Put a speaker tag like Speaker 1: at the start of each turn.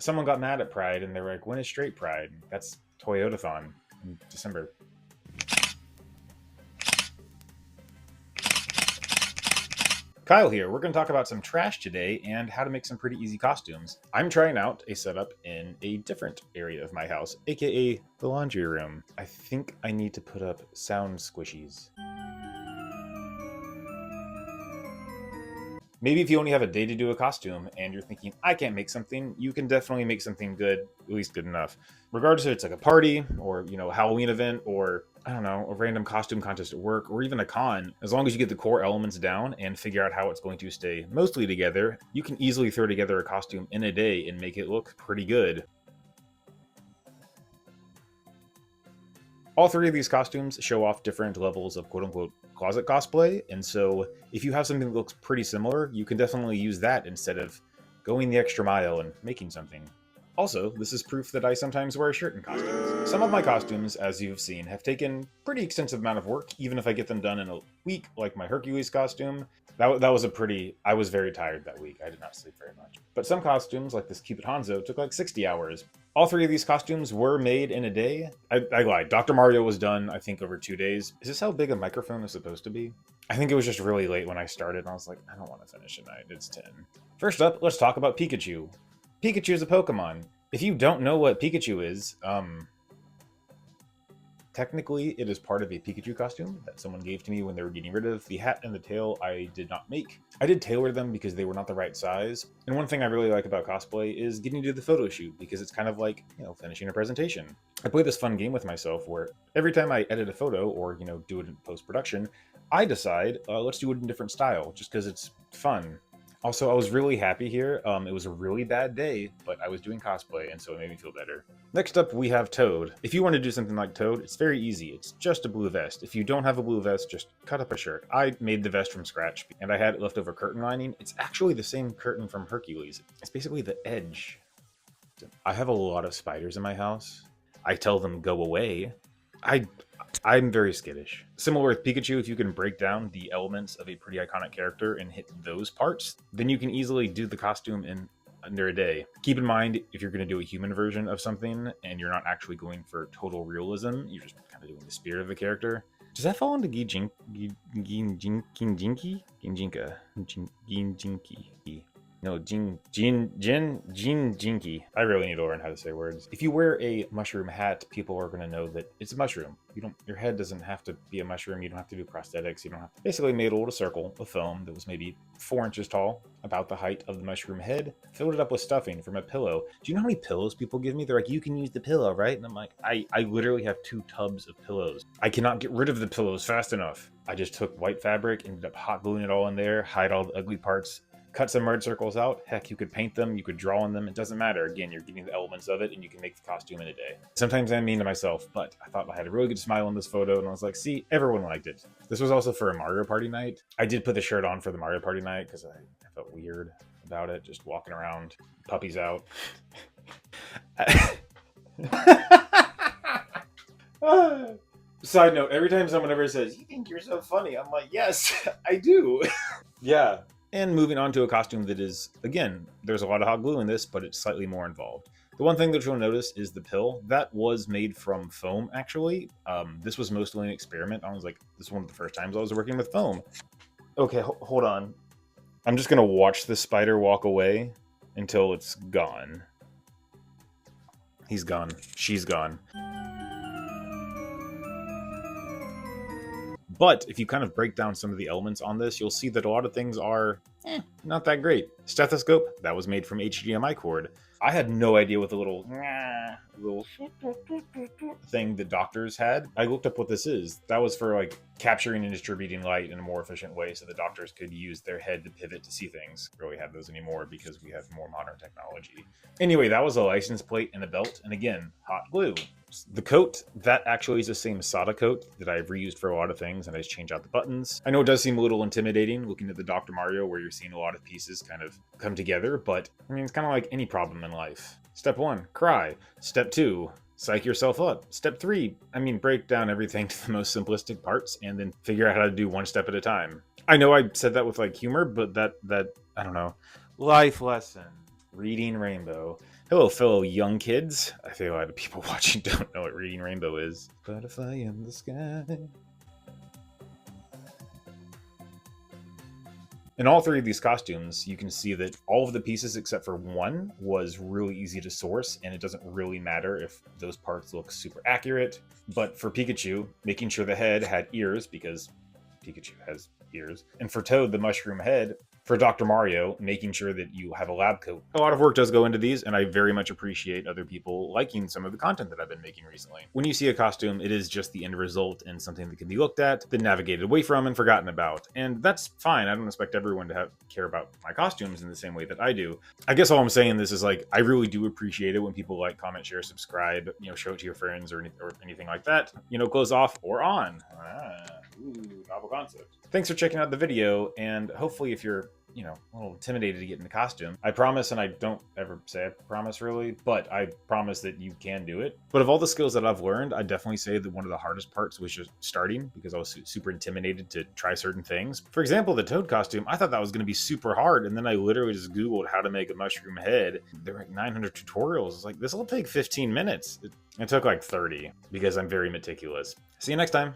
Speaker 1: someone got mad at Pride and they were like, when is straight Pride? That's Toyotathon in December. Kyle here. We're going to talk about some trash today and how to make some pretty easy costumes. I'm trying out a setup in a different area of my house, aka the laundry room. I think I need to put up sound squishies. Maybe if you only have a day to do a costume and you're thinking, I can't make something, you can definitely make something good, at least good enough. Regardless if it's like a party or, a Halloween event or, I don't know, a random costume contest at work or even a con, as long as you get the core elements down and figure out how it's going to stay mostly together, you can easily throw together a costume in a day and make it look pretty good. All three of these costumes show off different levels of quote-unquote closet cosplay, and so if you have something that looks pretty similar, you can definitely use that instead of going the extra mile and making something. Also, this is proof that I sometimes wear a shirt in costumes. Some of my costumes, as you've seen, have taken pretty extensive amount of work, even if I get them done in a week, like my Hercules costume. That was I was very tired that week. I did not sleep very much. But some costumes, like this Cupid Hanzo, took like 60 hours. All three of these costumes were made in a day. I lied. Dr. Mario was done, I think, over 2 days. Is this how big a microphone is supposed to be? I think it was just really late when I started, and I was like, I don't want to finish tonight. It's 10. First up, let's talk about Pikachu. Pikachu is a Pokemon. If you don't know what Pikachu is, technically it is part of a Pikachu costume that someone gave to me when they were getting rid of the hat and the tail I did not make. I did tailor them because they were not the right size. And one thing I really like about cosplay is getting to do the photo shoot because it's kind of like, finishing a presentation. I play this fun game with myself where every time I edit a photo or, do it in post-production, I decide, let's do it in a different style just because it's fun. Also, I was really happy here. It was a really bad day, but I was doing cosplay, and so it made me feel better. Next up, we have Toad. If you want to do something like Toad, it's very easy. It's just a blue vest. If you don't have a blue vest, just cut up a shirt. I made the vest from scratch, and I had leftover curtain lining. It's actually the same curtain from Hercules. It's basically the edge. I have a lot of spiders in my house. I tell them go away. I'm very skittish. Similar with Pikachu, if you can break down the elements of a pretty iconic character and hit those parts, then you can easily do the costume in under a day. Keep in mind, if you're going to do a human version of something and you're not actually going for total realism, you're just kind of doing the spirit of the character. Does that fall into Ginjinka? No, Jinky. I really need to learn how to say words. If you wear a mushroom hat, people are going to know that it's a mushroom. Your head doesn't have to be a mushroom. You don't have to do prosthetics. You don't have to. Basically made a little circle of foam that was maybe 4 inches tall, about the height of the mushroom head, filled it up with stuffing from a pillow. Do you know how many pillows people give me? They're like, you can use the pillow, right? And I'm like, I literally have 2 tubs of pillows. I cannot get rid of the pillows fast enough. I just took white fabric, ended up hot gluing it all in there, hide all the ugly parts, cut some red circles out. Heck, you could paint them, you could draw on them. It doesn't matter. Again, you're getting the elements of it and you can make the costume in a day. Sometimes I'm mean to myself, but I thought I had a really good smile in this photo and I was like, see, everyone liked it. This was also for a Mario Party night. I did put the shirt on for the Mario Party night because I felt weird about it, just walking around, puppies out. Side note, every time someone ever says, you think you're so funny, I'm like, yes, I do. Yeah. And moving on to a costume that is, again, there's a lot of hot glue in this, but it's slightly more involved. The one thing that you'll notice is the pill. That was made from foam, actually. This was mostly an experiment. I was like, this is one of the first times I was working with foam. Okay, hold on. I'm just going to watch the spider walk away until it's gone. He's gone. She's gone. But if you kind of break down some of the elements on this, you'll see that a lot of things are not that great. Stethoscope, that was made from HDMI cord. I had no idea what the little thing the doctors had. I looked up what this is. That was for like capturing and distributing light in a more efficient way so the doctors could use their head to pivot to see things. We really have those anymore because we have more modern technology. Anyway, that was a license plate and a belt, and again, hot glue. The coat, that actually is the same Sada coat that I've reused for a lot of things, and I just change out the buttons. I know it does seem a little intimidating looking at the Dr. Mario where you're seeing a lot of pieces kind of come together, but I mean, it's kind of like any problem in life. Step 1, cry. Step 2, psych yourself up. Step 3, break down everything to the most simplistic parts and then figure out how to do one step at a time. I know I said that with like humor, but that I don't know. Life lesson. Reading Rainbow. Hello, fellow young kids. I think a lot of people watching don't know what Reading Rainbow is. Butterfly in the sky. In all three of these costumes, you can see that all of the pieces except for one was really easy to source, and it doesn't really matter if those parts look super accurate. But for Pikachu, making sure the head had ears, because Pikachu has ears, and for Toad, the mushroom head. For Dr. Mario, making sure that you have a lab coat. A lot of work does go into these, and I very much appreciate other people liking some of the content that I've been making recently. When you see a costume, it is just the end result and something that can be looked at, then navigated away from, and forgotten about. And that's fine. I don't expect everyone to care about my costumes in the same way that I do. I guess all I'm saying this is, like, I really do appreciate it when people like, comment, share, subscribe, show it to your friends or anything like that. Close off or on. Ooh, novel concept. Thanks for checking out the video, and hopefully if you're a little intimidated to get in the costume, I promise, and I don't ever say I promise really, but I promise that you can do it. But of all the skills that I've learned, I definitely say that one of the hardest parts was just starting, because I was super intimidated to try certain things. For example, the Toad costume, I thought that was going to be super hard, and then I literally just Googled how to make a mushroom head. There were like 900 tutorials. It's like, this will take 15 minutes. It took like 30, because I'm very meticulous. See you next time.